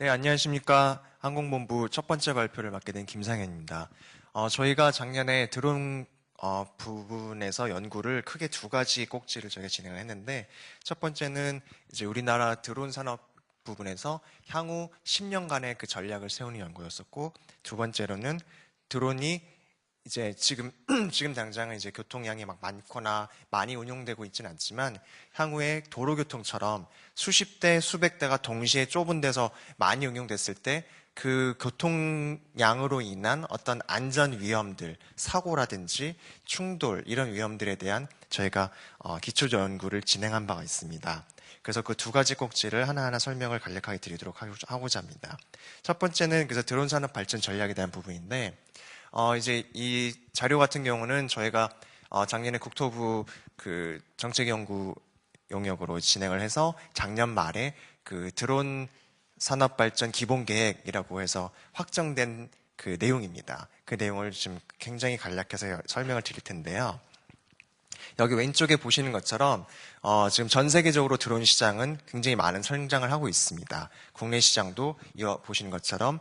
네, 안녕하십니까. 항공본부 첫 번째 발표를 맡게 된 김상현입니다. 저희가 작년에 드론 부분에서 연구를 크게 두 가지 꼭지를 저희가 진행을 했는데, 첫 번째는 이제 우리나라 드론 산업 부분에서 향후 10년간의 그 전략을 세우는 연구였었고, 두 번째로는 드론이 이제 지금 당장은 이제 교통량이 막 많거나 많이 운용되고 있지는 않지만 향후에 도로교통처럼 수십 대, 수백 대가 동시에 좁은 데서 많이 응용됐을 때 그 교통량으로 인한 어떤 안전 위험들, 사고라든지 충돌 이런 위험들에 대한 저희가 기초 연구를 진행한 바가 있습니다. 그래서 그 두 가지 꼭지를 하나하나 설명을 간략하게 드리도록 하고자 합니다. 첫 번째는 그래서 드론 산업 발전 전략에 대한 부분인데 이제 이 자료 같은 경우는 저희가 작년에 국토부 그 정책연구 용역으로 진행을 해서 작년 말에 그 드론 산업발전 기본계획이라고 해서 확정된 그 내용입니다. 그 내용을 지금 굉장히 간략해서 설명을 드릴 텐데요. 여기 왼쪽에 보시는 것처럼 지금 전 세계적으로 드론 시장은 굉장히 많은 성장을 하고 있습니다. 국내 시장도 보시는 것처럼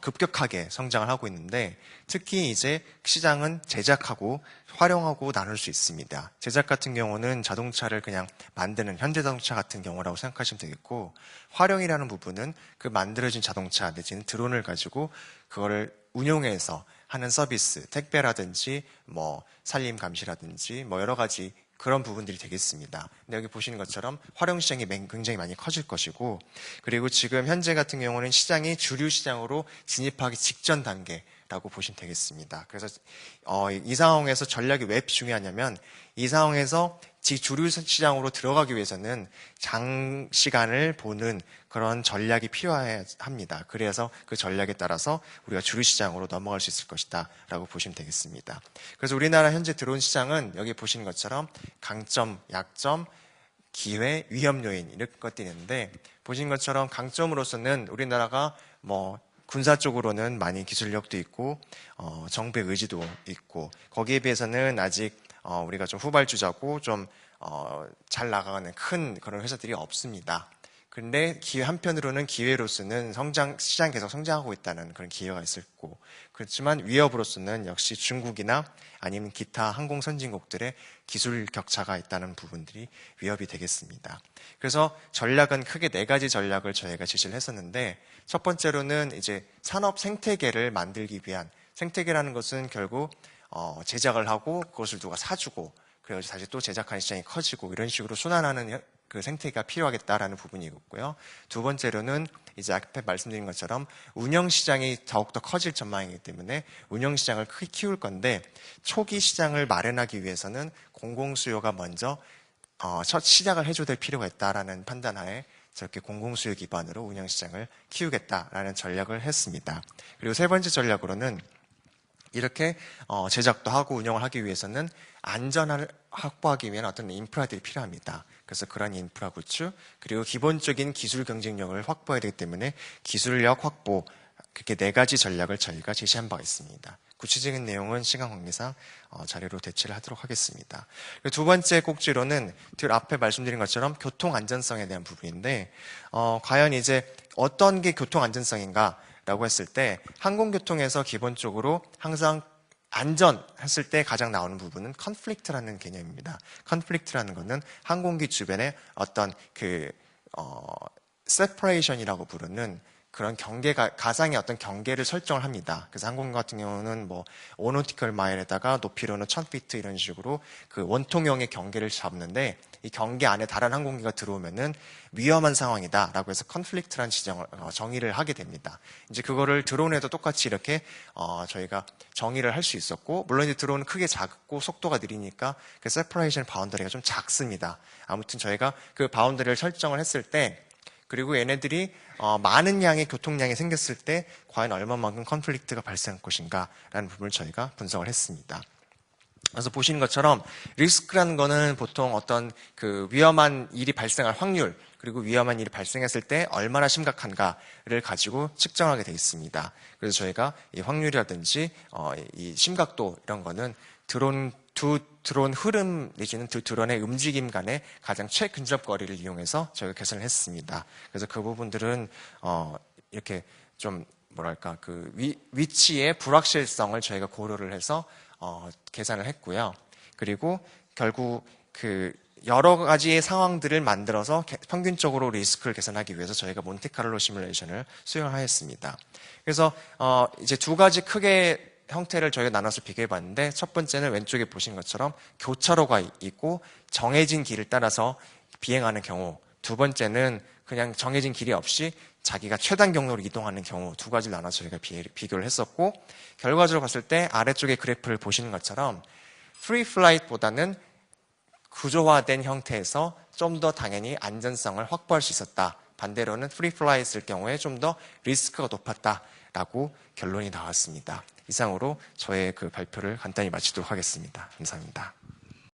급격하게 성장을 하고 있는데 특히 이제 시장은 제작하고 활용하고 나눌 수 있습니다. 제작 같은 경우는 자동차를 그냥 만드는 현대자동차 같은 경우라고 생각하시면 되겠고, 활용이라는 부분은 그 만들어진 자동차 내지는 드론을 가지고 그거를 운용해서 하는 서비스, 택배라든지 뭐 산림 감시라든지 뭐 여러 가지 그런 부분들이 되겠습니다. 근데 여기 보시는 것처럼 활용 시장이 굉장히 많이 커질 것이고, 그리고 지금 현재 같은 경우는 시장이 주류 시장으로 진입하기 직전 단계라고 보시면 되겠습니다. 그래서 이 상황에서 전략이 왜 중요하냐면, 이 상황에서 주류 시장으로 들어가기 위해서는 장시간을 보는 그런 전략이 필요합니다. 그래서 그 전략에 따라서 우리가 주류 시장으로 넘어갈 수 있을 것이다 라고 보시면 되겠습니다. 그래서 우리나라 현재 드론 시장은 여기 보시는 것처럼 강점, 약점, 기회, 위험 요인 이런 것들이 있는데, 보신 것처럼 강점으로서는 우리나라가 뭐 군사 쪽으로는 많이 기술력도 있고 정부의 의지도 있고, 거기에 비해서는 아직 우리가 좀 후발주자고 좀 잘 나가는 큰 그런 회사들이 없습니다. 근데 한편으로는 기회로서는 시장 계속 성장하고 있다는 그런 기회가 있을 거고, 그렇지만 위협으로서는 역시 중국이나 아니면 기타 항공 선진국들의 기술 격차가 있다는 부분들이 위협이 되겠습니다. 그래서 전략은 크게 네 가지 전략을 저희가 제시를 했었는데, 첫 번째로는 이제 산업 생태계를 만들기 위한, 생태계라는 것은 결국 제작을 하고 그것을 누가 사주고 그래서 다시 또 제작하는 시장이 커지고 이런 식으로 순환하는 그 생태계가 필요하겠다라는 부분이 있고요. 두 번째로는 이제 앞에 말씀드린 것처럼 운영 시장이 더욱더 커질 전망이기 때문에 운영 시장을 크게 키울 건데, 초기 시장을 마련하기 위해서는 공공 수요가 먼저 첫 시작을 해줘야 될 필요가 있다라는 판단하에 저렇게 공공수요 기반으로 운영 시장을 키우겠다라는 전략을 했습니다. 그리고 세 번째 전략으로는 이렇게 제작도 하고 운영을 하기 위해서는 안전을 확보하기 위한 어떤 인프라들이 필요합니다. 그래서 그런 인프라 구축, 그리고 기본적인 기술 경쟁력을 확보해야 되기 때문에 기술력 확보, 그렇게 네 가지 전략을 저희가 제시한 바가 있습니다. 구체적인 내용은 시간 관계상 자료로 대체를 하도록 하겠습니다. 두 번째 꼭지로는 앞에 말씀드린 것처럼 교통 안전성에 대한 부분인데, 과연 이제 어떤 게 교통 안전성인가? 라고 했을 때, 항공교통에서 기본적으로 항상 안전했을 때 가장 나오는 부분은 컨플릭트라는 개념입니다. 컨플릭트라는 것은 항공기 주변에 어떤 세퍼레이션이라고 부르는 그런 가상의 어떤 경계를 설정을 합니다. 그래서 항공 같은 경우는 뭐 5노티컬 마일에다가 높이로는 1000피트 이런 식으로 그 원통형의 경계를 잡는데, 이 경계 안에 다른 항공기가 들어오면은 위험한 상황이다라고 해서 컨플릭트라는 정의를 하게 됩니다. 이제 그거를 드론에도 똑같이 이렇게 저희가 정의를 할 수 있었고, 물론 이제 드론은 크게 작고 속도가 느리니까 그 세퍼레이션 바운더리가 좀 작습니다. 아무튼 저희가 그 바운더리를 설정을 했을 때, 그리고 얘네들이 많은 양의 교통량이 생겼을 때 과연 얼마만큼 컨플릭트가 발생할 것인가 라는 부분을 저희가 분석을 했습니다. 그래서 보시는 것처럼 리스크라는 거는 보통 어떤 그 위험한 일이 발생할 확률, 그리고 위험한 일이 발생했을 때 얼마나 심각한가를 가지고 측정하게 되어 있습니다. 그래서 저희가 이 확률이라든지 이 심각도 이런 거는 두 드론 흐름 내지는 두 드론의 움직임 간의 가장 최근접 거리를 이용해서 저희가 계산을 했습니다. 그래서 그 부분들은 이렇게 좀 뭐랄까 그 위치의 불확실성을 저희가 고려를 해서 계산을 했고요. 그리고 결국 그 여러 가지의 상황들을 만들어서 평균적으로 리스크를 계산하기 위해서 저희가 몬테카를로 시뮬레이션을 수행하였습니다. 그래서 이제 두 가지 크게 형태를 저희가 나눠서 비교해 봤는데, 첫 번째는 왼쪽에 보신 것처럼 교차로가 있고 정해진 길을 따라서 비행하는 경우, 두 번째는 그냥 정해진 길이 없이 자기가 최단 경로로 이동하는 경우, 두 가지를 나눠서 저희가 비교를 했었고, 결과적으로 봤을 때 아래쪽에 그래프를 보시는 것처럼 프리 플라이트보다는 구조화된 형태에서 좀 더 당연히 안전성을 확보할 수 있었다. 반대로는 프리 플라이트일 경우에 좀 더 리스크가 높았다라고 결론이 나왔습니다. 이상으로 저의 그 발표를 간단히 마치도록 하겠습니다. 감사합니다.